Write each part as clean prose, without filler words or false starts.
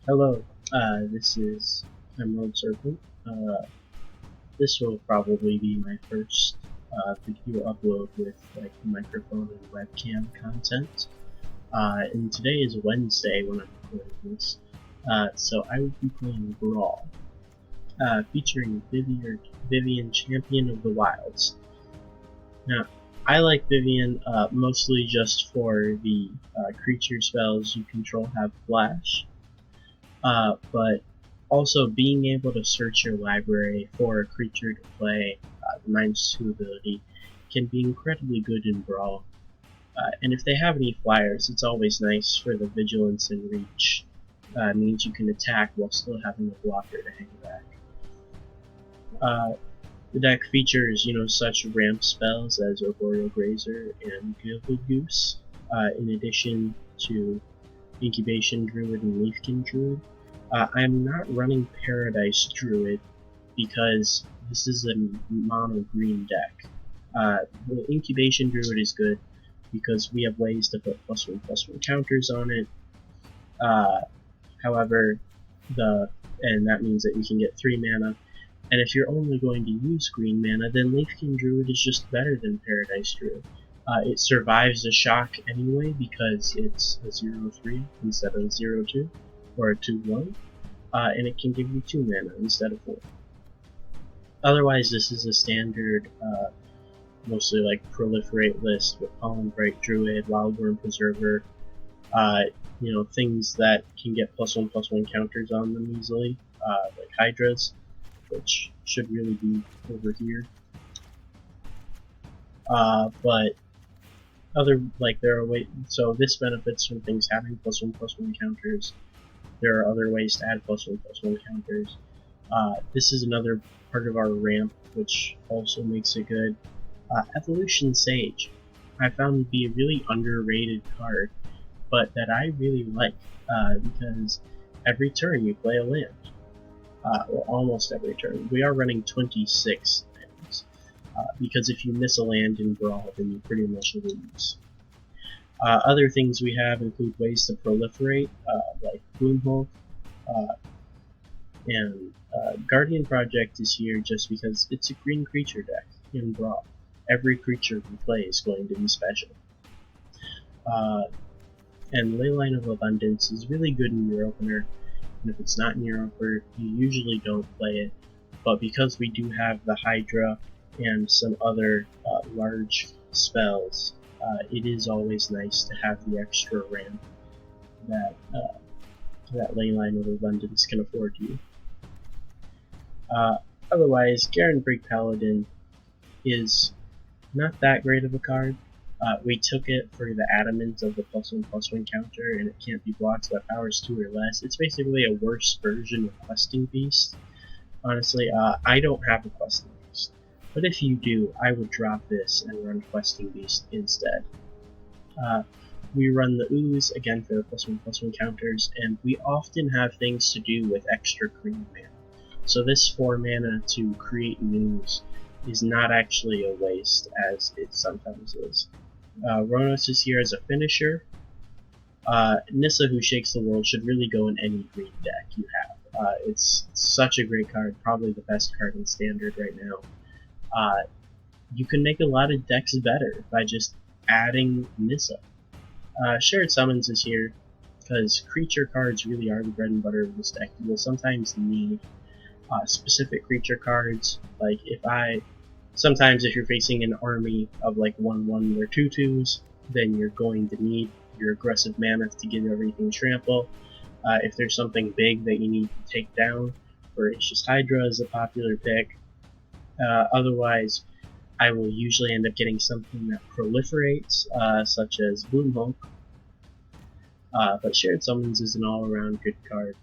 Hello, this is Emerald Serpent. This will probably be my first video upload with like microphone and webcam content. And today is Wednesday when I'm recording this, so I will be playing Brawl, featuring Vivien, Champion of the Wilds. Now, I like Vivien mostly just for the creature spells you control have flash. But also being able to search your library for a creature to play, the -2 ability, can be incredibly good in Brawl. And if they have any flyers, it's always nice for the vigilance and reach. Means you can attack while still having a blocker to hang back. The deck features, such ramp spells as Arboreal Grazer and Gilded Goose, in addition to Incubation Druid and Leafkin Druid. I'm not running Paradise Druid because this is a mono green deck. The Incubation Druid is good because we have ways to put +1/+1 counters on it. However, and that means that you can get 3 mana. And if you're only going to use green mana, then Leafkin Druid is just better than Paradise Druid. It survives a shock anyway because it's a 0/3 instead of a 0/2 or a 2/1, and it can give you 2 mana instead of 4. Otherwise, this is a standard, mostly like Proliferate list with Pollenbright Druid, Wildworm Preserver, things that can get +1/+1 counters on them easily, like Hydras, which should really be over here. But there are ways, so this benefits from things having +1/+1 counters. There are other ways to add +1/+1 counters. This is another part of our ramp, which also makes it good. Evolution Sage, I found to be a really underrated card, but that I really like, because every turn you play a land. Well, almost every turn. We are running 26 lands, because if you miss a land in Brawl, then you pretty much lose. Other things we have include ways to proliferate, like Boomhulk, and Guardian Project is here just because it's a green creature deck in Brawl. Every creature we play is going to be special. And Leyline of Abundance is really good in your opener, and if it's not in your opener, you usually don't play it. But because we do have the Hydra and some other large spells, it is always nice to have the extra ramp that Leyline of Abundance can afford you. Otherwise, Garen Brig Paladin is not that great of a card. We took it for the adamant of the +1/+1 counter, and it can't be blocked by powers 2 or less. It's basically a worse version of Questing Beast. Honestly, I don't have a Questing Beast, but if you do, I would drop this and run Questing Beast instead. We run the Ooze, again for the +1/+1 counters, and we often have things to do with extra green mana. So this 4 mana to create an Ooze is not actually a waste, as it sometimes is. Ronos is here as a finisher. Nissa, Who Shakes the World, should really go in any green deck you have. It's such a great card, probably the best card in Standard right now. You can make a lot of decks better by just adding Nissa. Shared Summons is here because creature cards really are the bread and butter of this deck. You will sometimes need specific creature cards, like sometimes if you're facing an army of like 1/1 or 2/2s, then you're going to need your aggressive mammoth to give everything trample. If there's something big that you need to take down, or it's just Hydra is a popular pick. Otherwise, I will usually end up getting something that proliferates, such as Boomhulk. But Shared Summons is an all-around good card.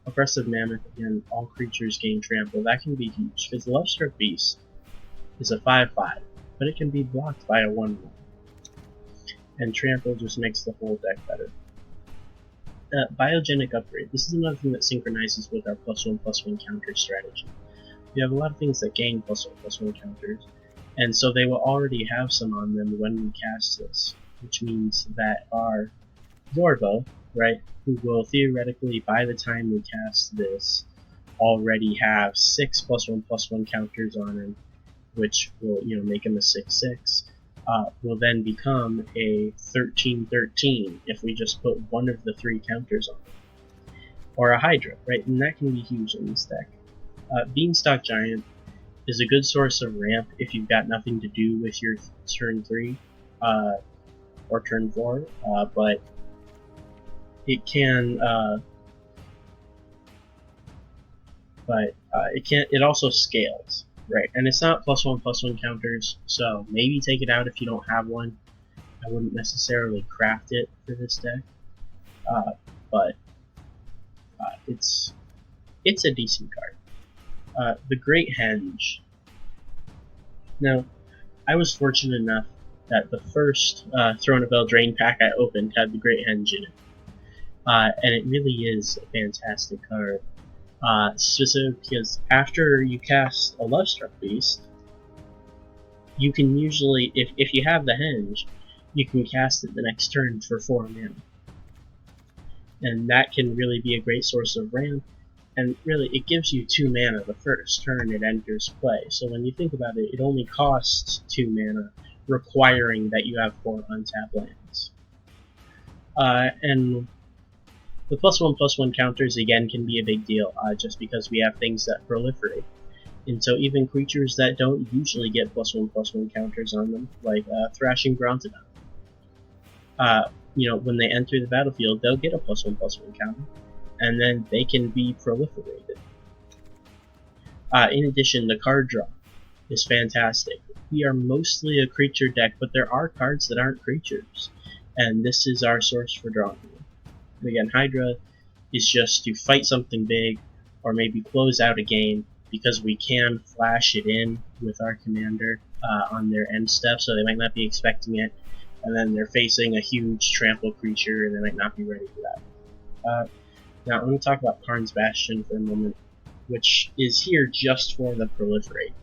Aggressive Mammoth, again, all creatures gain trample. That can be huge, because the Lovestruck Beast is a 5/5, but it can be blocked by a 1/1. And trample just makes the whole deck better. Biogenic Upgrade. This is another thing that synchronizes with our +1/+1 counter strategy. We have a lot of things that gain +1/+1 counters, and so they will already have some on them when we cast this, which means that our Zorbo, right, who will theoretically, by the time we cast this, already have 6 +1/+1 counters on him, which will, make him a 6/6, will then become a 13/13 if we just put one of the 3 counters on him. Or a Hydra, right, and that can be huge in this deck. Beanstalk Giant is a good source of ramp if you've got nothing to do with your turn 3 or turn 4, but it can it also scales, right? And it's not +1/+1 counters, so maybe take it out if you don't have one. I wouldn't necessarily craft it for this deck, but it's a decent card. The Great Henge. Now, I was fortunate enough that the first Throne of Eldraine pack I opened had the Great Henge in it, and it really is a fantastic card. Specifically because after you cast a Lovestruck Beast, you can usually, if you have the Henge, you can cast it the next turn for 4 mana. And that can really be a great source of ramp, and really it gives you 2 mana the first turn it enters play. So when you think about it, it only costs 2 mana, requiring that you have 4 untapped lands. And the +1/+1 counters again can be a big deal, just because we have things that proliferate. And so even creatures that don't usually get +1/+1 counters on them, like Thrashing Brontodon, when they enter the battlefield, they'll get a +1/+1 counter, and then they can be proliferated. In addition, the card draw is fantastic. We are mostly a creature deck, but there are cards that aren't creatures, and this is our source for drawing them. And again, Hydra is just to fight something big, or maybe close out a game, because we can flash it in with our commander on their end step, so they might not be expecting it, and then they're facing a huge trample creature, and they might not be ready for that. Now, I'm going to talk about Karn's Bastion for a moment, which is here just for the Proliferate.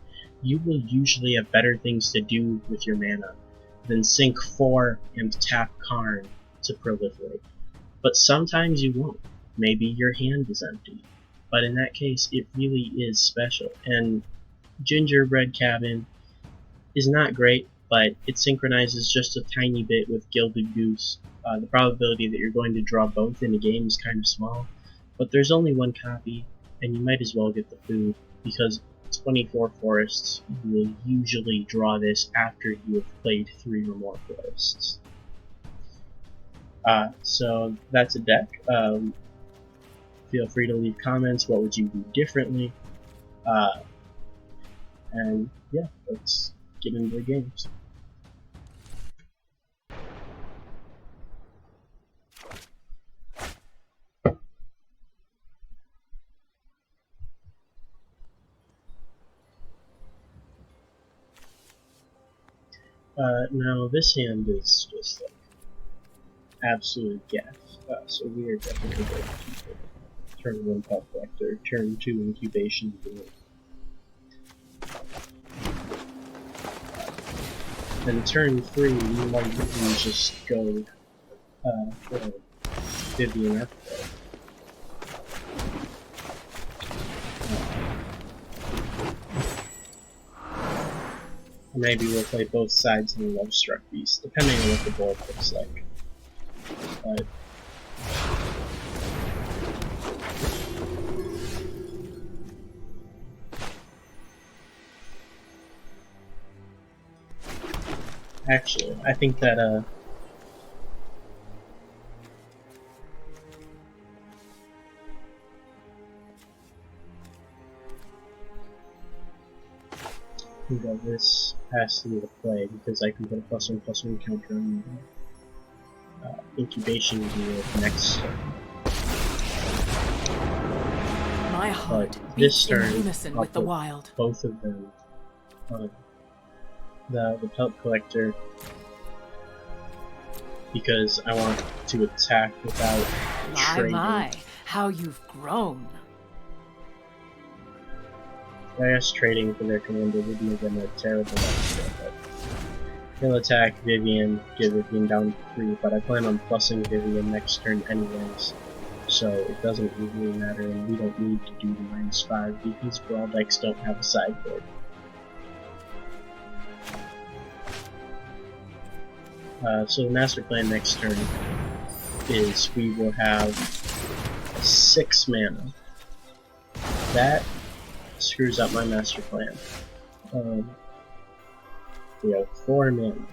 You will usually have better things to do with your mana than sink 4 and tap Karn to Proliferate. But sometimes you won't. Maybe your hand is empty. But in that case, it really is special. And Gingerbread Cabin is not great, but it synchronizes just a tiny bit with Gilded Goose. The probability that you're going to draw both in a game is kind of small, but there's only one copy, and you might as well get the food, because 24 forests, you will usually draw this after you have played 3 or more forests. So that's a deck. Feel free to leave comments. What would you do differently? And yeah, let's get into the games. Now this hand is just like absolute gas. So we are definitely going to keep it. Turn 1 Pelt Collector, turn 2 Incubation Boom. Then turn 3 you might even just go for Vivien Earthquake. Maybe we'll play both sides of the Lovestruck Beast, depending on what the board looks like. But actually, I think that this has to be the play, because I can put a +1/+1 counter on Incubation the next turn. My heart this beats in turn, unison with the wild. Both of them on the Pelt Collector, because I want to attack without trading. My, how you've grown. I guess trading for their commander would make them a terrible extra, but He'll attack Vivien, get Vivien down to 3, but I plan on plussing Vivien next turn anyways, so it doesn't really matter, and we don't need to do the -5 because Brawl decks don't have a sideboard. So the master plan next turn is we will have 6 mana. That screws up my master plan. We have 4 mana.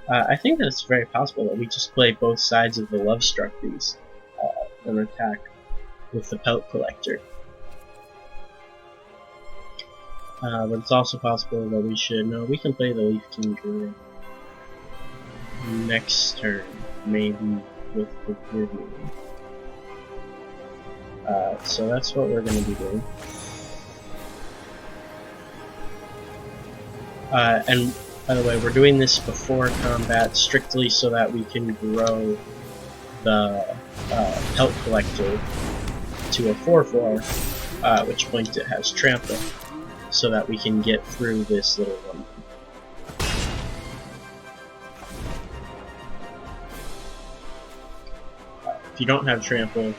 I think that it's very possible that we just play both sides of the Love Struck Beast and attack with the Pelt Collector. But it's also possible that we can play the Leaf King Druid next turn, maybe with the Vivien. So that's what we're going to be doing. And by the way, we're doing this before combat strictly so that we can grow the Pelt Collector to a 4/4, at which point it has Trample, so that we can get through this little one. If you don't have Trample,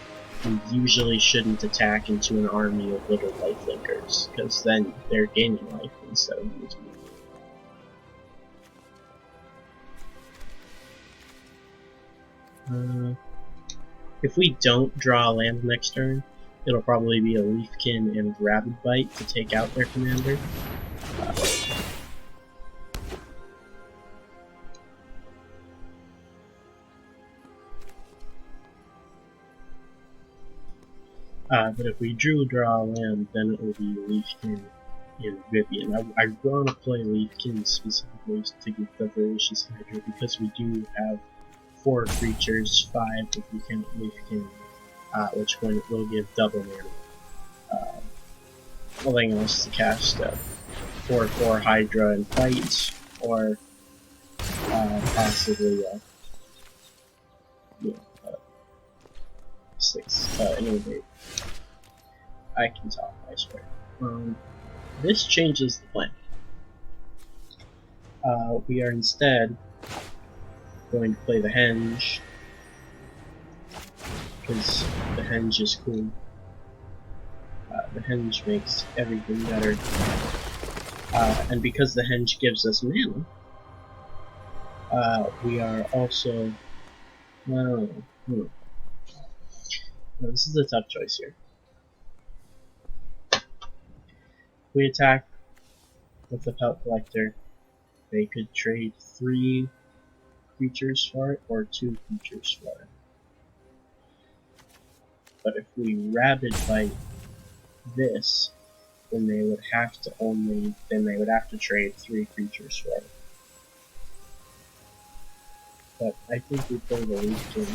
you usually shouldn't attack into an army of little lifelinkers, because then they're gaining life instead of losing it. If we don't draw a land next turn, it'll probably be a Leafkin and Rabid Bite to take out their commander. But if we draw a land, then it will be Leafkin and Vivien. I want to play Leafkin specifically to get the Voracious Hydra because we do have 4 creatures, 5 if we count Leafkin, which one will give double mana, allowing us to cast a 4/4 Hydra and fight, or possibly you know, 6 innovate. I can talk, I swear. This changes the plan. We are instead going to play the Henge, because the Henge is cool. The Henge makes everything better. And because the Henge gives us mana, we are also... No, this is a tough choice here. If we attack with the Pelt Collector, they could trade 3 creatures for it, or 2 creatures for it. But if we Rabid Bite this, then they would have to trade 3 creatures for it. But I think we play the Leaf King.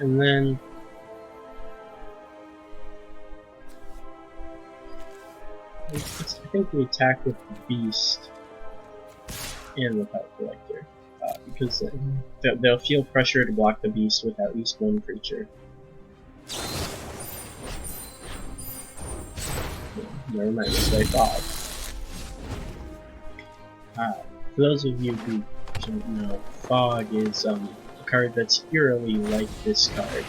And then I think we attack with the Beast and the Pelt Collector, because they'll feel pressure to block the Beast with at least 1 creature. Never mind, let's play Fog. For those of you who don't know, Fog is a card that's eerily like this card,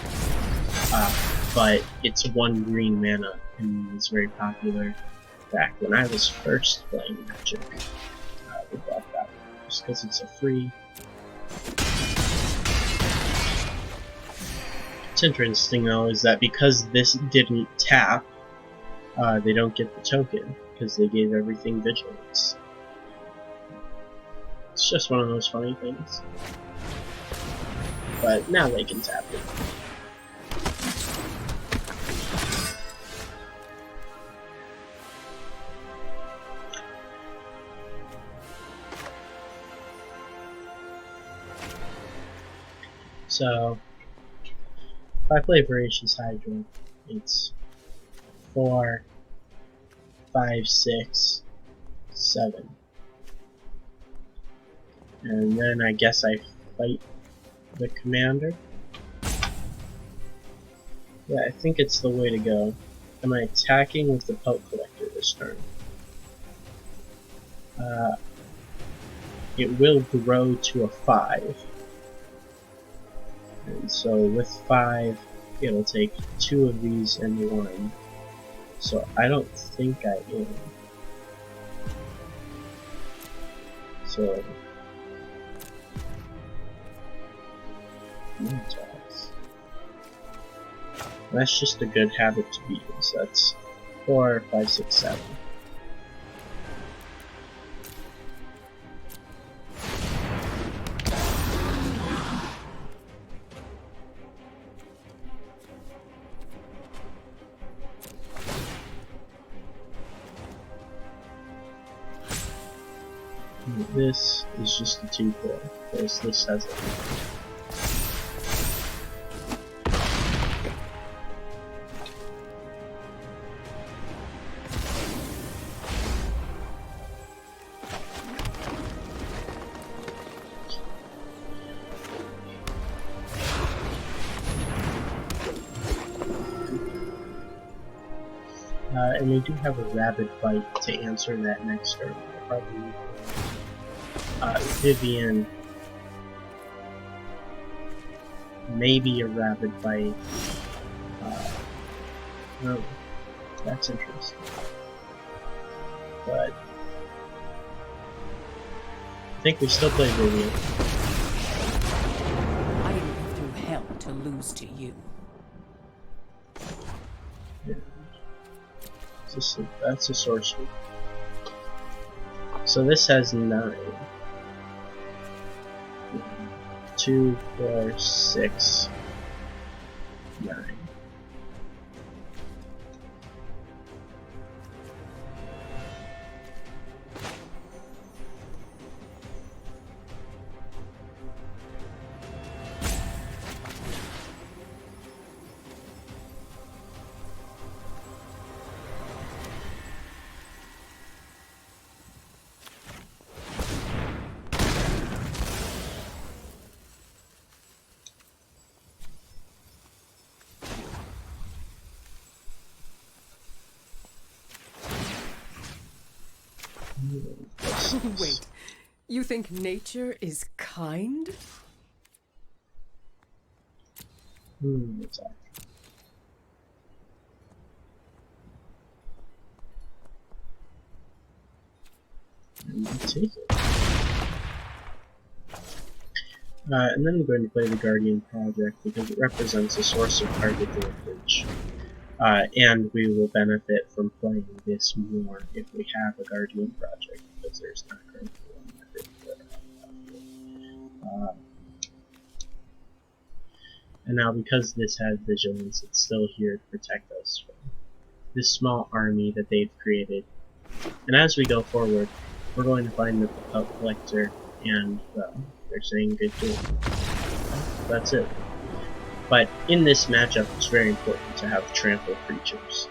but it's 1 green mana and it's very popular back when I was first playing Magic. We bought that just because it's a free. What's interesting though is that because this didn't tap, they don't get the token because they gave everything Vigilance. It's just one of those funny things. But now they can tap it. So, if I play Voracious Hydra, it's 4, 5, 6, 7. And then I guess I fight the commander. Yeah, I think it's the way to go. Am I attacking with the Pelt Collector this turn? It will grow to a 5. And so with 5, it'll take 2 of these and 1. So I don't think I am. So that's just a good habit to be in. So that's 4, 5, 6, 7. This is just a 2-4, whereas this has a and we do have a Rabid Bite to answer that next turn. Probably Vivien, maybe a Rabid Bite. No, that's interesting. But I think we still play Vivien. I didn't go through hell to lose to you. Yeah. That's a sorcery. So this has 9. 2, 4, 6, 9. Wait, you think nature is kind? What's that? And we'll take it. And then I'm going to play the Guardian Project because it represents a source of target advantage. And we will benefit from playing this more if we have a Guardian Project, because there's not currently one that and now because this has Vigilance, it's still here to protect us from this small army that they've created. And as we go forward, we're going to find the Pelt Collector, and they're saying good job. That's it. But in this matchup, it's very important to have trample creatures.